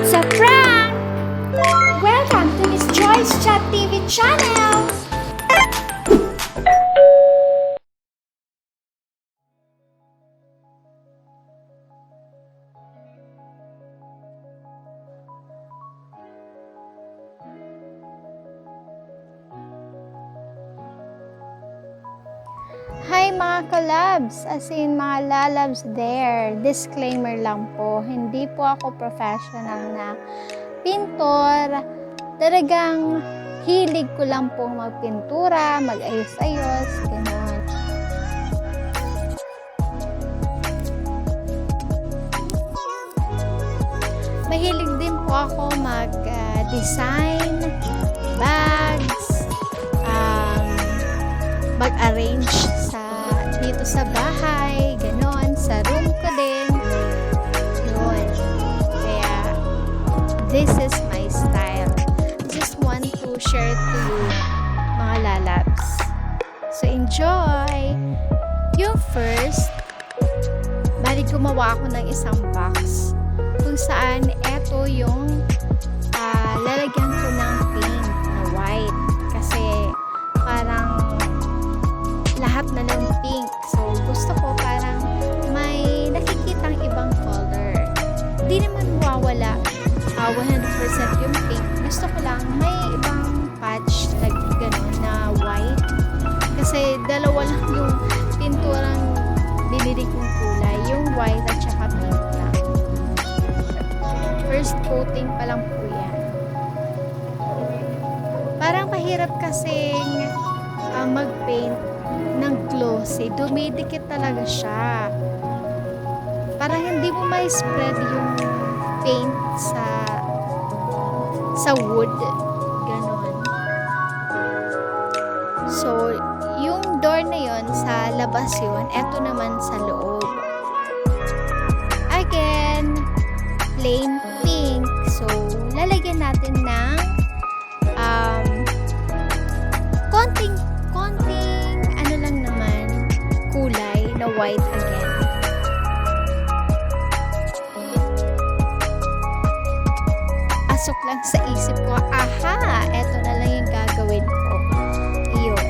Sa prank! Welcome to Miss Joy's Chat TV channel! Hi mga kalabs, as in mga lalabs there. Disclaimer lang po, hindi po ako professional na pintor. Talagang hilig ko lang po magpintura, mag-ayos-ayos, gano'n. Mahilig din po ako mag-design, bags, mag-arrange dito sa bahay, ganon, sa room ko din, yun. Kaya, this is my style. Just want to share to you, mga lalabs. So, enjoy! Yung first, bali gumawa ako ng isang box, kung saan eto yung lalagyan ko ng paint na white. Kasi, parang lahat na ng pink. So, gusto ko parang may nakikitang ibang color. Hindi naman mawawala 100% yung pink. Gusto ko lang may ibang patch like gano'n na white. Kasi dalawa lang yung pinturang binili kong kulay. Yung white at saka pink lang. First coating pa lang po yan. Parang mahirap kasing mag-paint ng glossy, dumidikit talaga siya. Parang hindi mo may spread yung paint sa wood, ganon. So, yung door na yon sa labas yun, eto naman sa loob. Again, plain pink. So, lalagyan natin ng konting ano lang naman, kulay na white again. Asok lang sa isip ko, aha, eto na lang yung gagawin ko. Iyon.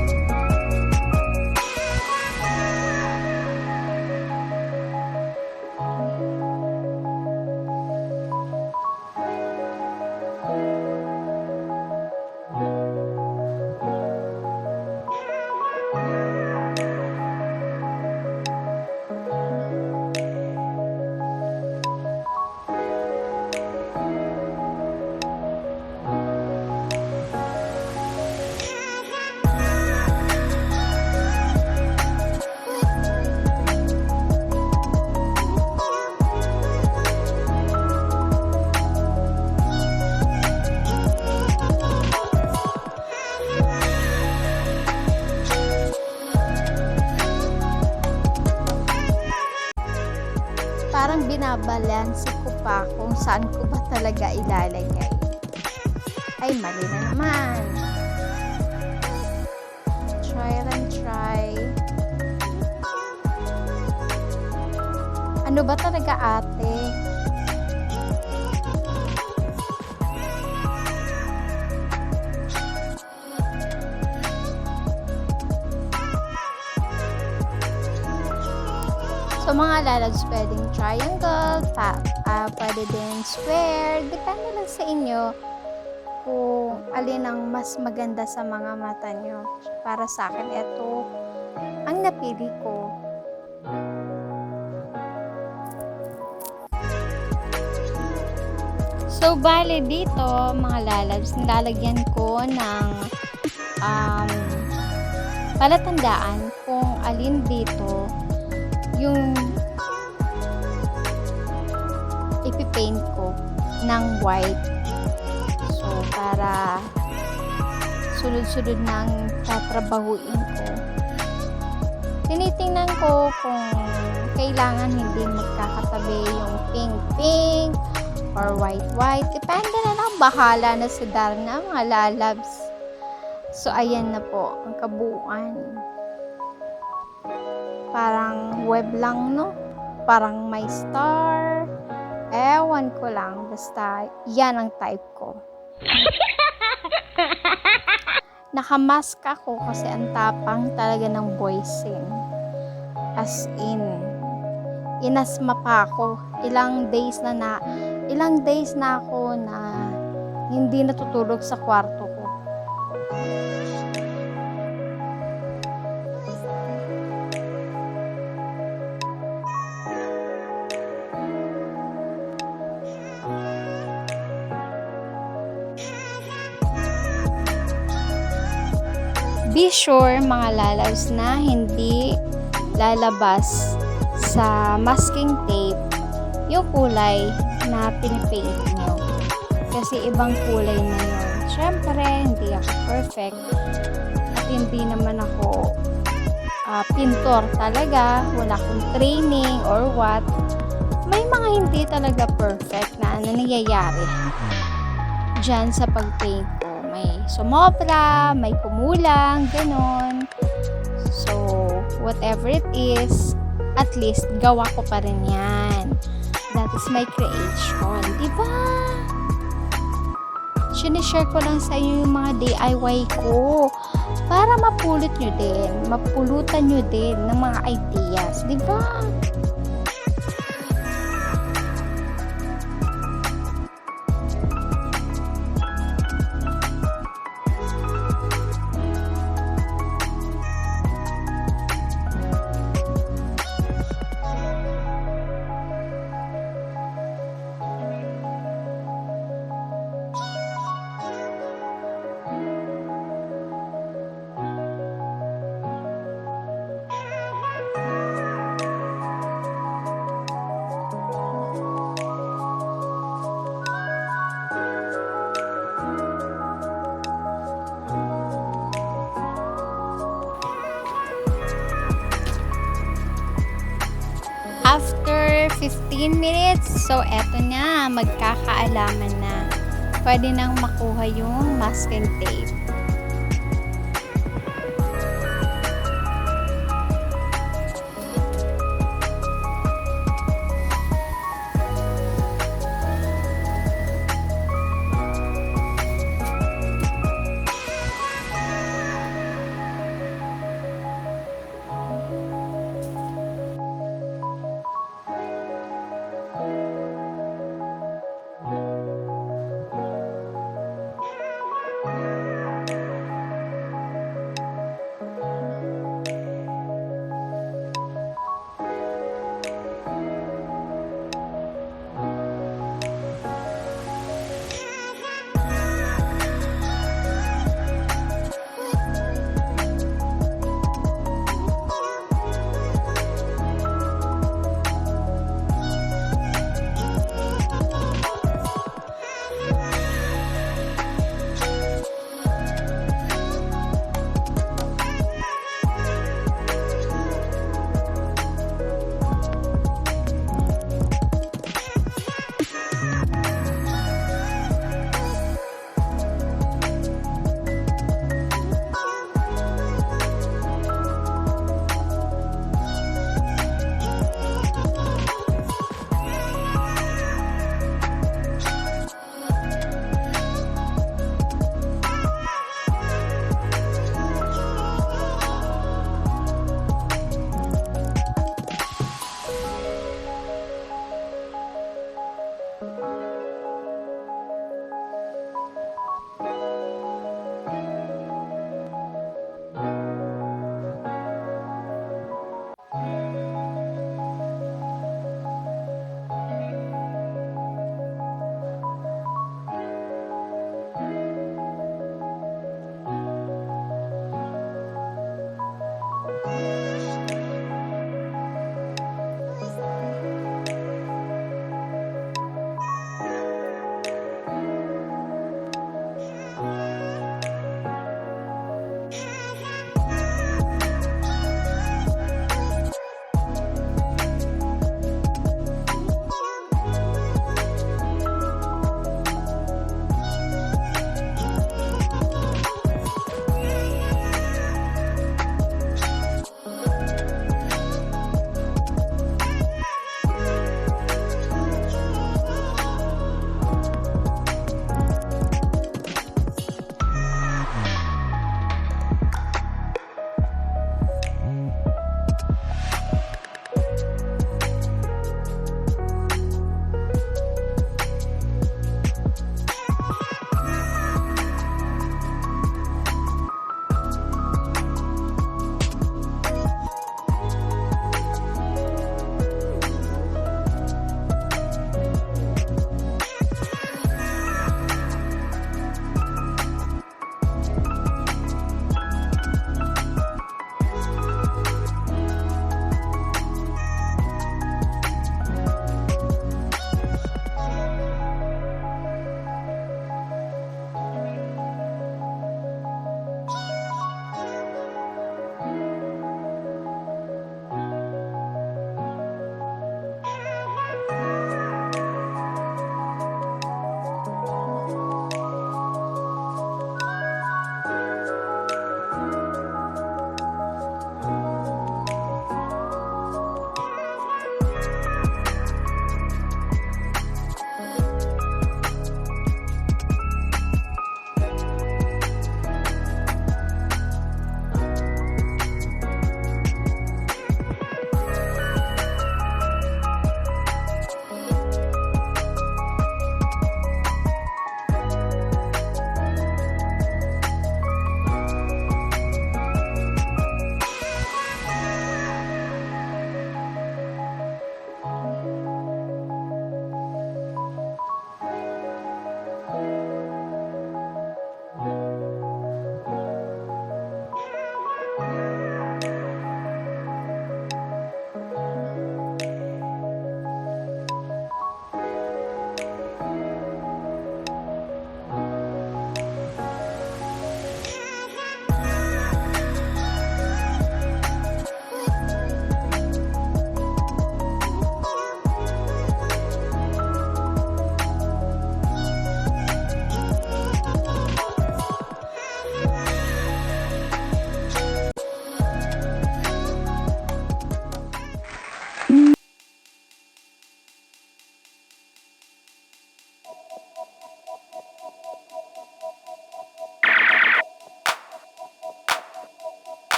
Parang binabalanse ko pa kung saan ko ba talaga ilalagay. Ay, mali na naman. Try and try. Ano ba talaga, ate? So, mga lalabs, pwedeng triangle, pwede din square. Depende lang sa inyo kung alin ang mas maganda sa mga mata nyo. Para sa akin, ito ang napili ko. So, bale dito, mga lalabs, nilalagyan ko ng palatandaan kung alin dito yung ipipaint ko ng white. So, para sunod-sunod ng tatrabahuin ko. Tinitingnan ko kung kailangan hindi magkakatabi yung pink-pink or white-white. Depende na lang. Bahala na si Darna, mga lalabs. So, ayan na po ang kabuuan. Parang web lang, no? Parang may star. Ewan ko lang. Basta, yan ang type ko. Nakamask ako kasi ang tapang talaga ng voicing. As in, inasma pa ako. Ilang days na ako na hindi natutulog sa kwarto ko. Be sure mga lalabs na hindi lalabas sa masking tape yung kulay na pinipaint nyo. Kasi ibang kulay na yun. Siyempre, hindi ako perfect. At hindi naman ako pintor talaga. Wala akong training or what. May mga hindi talaga perfect na nangyayari dyan sa pag-paint ko. May sumobra, may kumulang, ganon. So, whatever it is, at least gawa ko pa rin yan. That is my creation. Diba? Sinishare ko lang sa inyo yung mga DIY ko para mapulot nyo din, mapulutan nyo din ng mga ideas. Diba? After 15 minutes, so eto na, magkakaalaman na. Pwede nang makuha yung masking tape.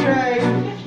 subscribe.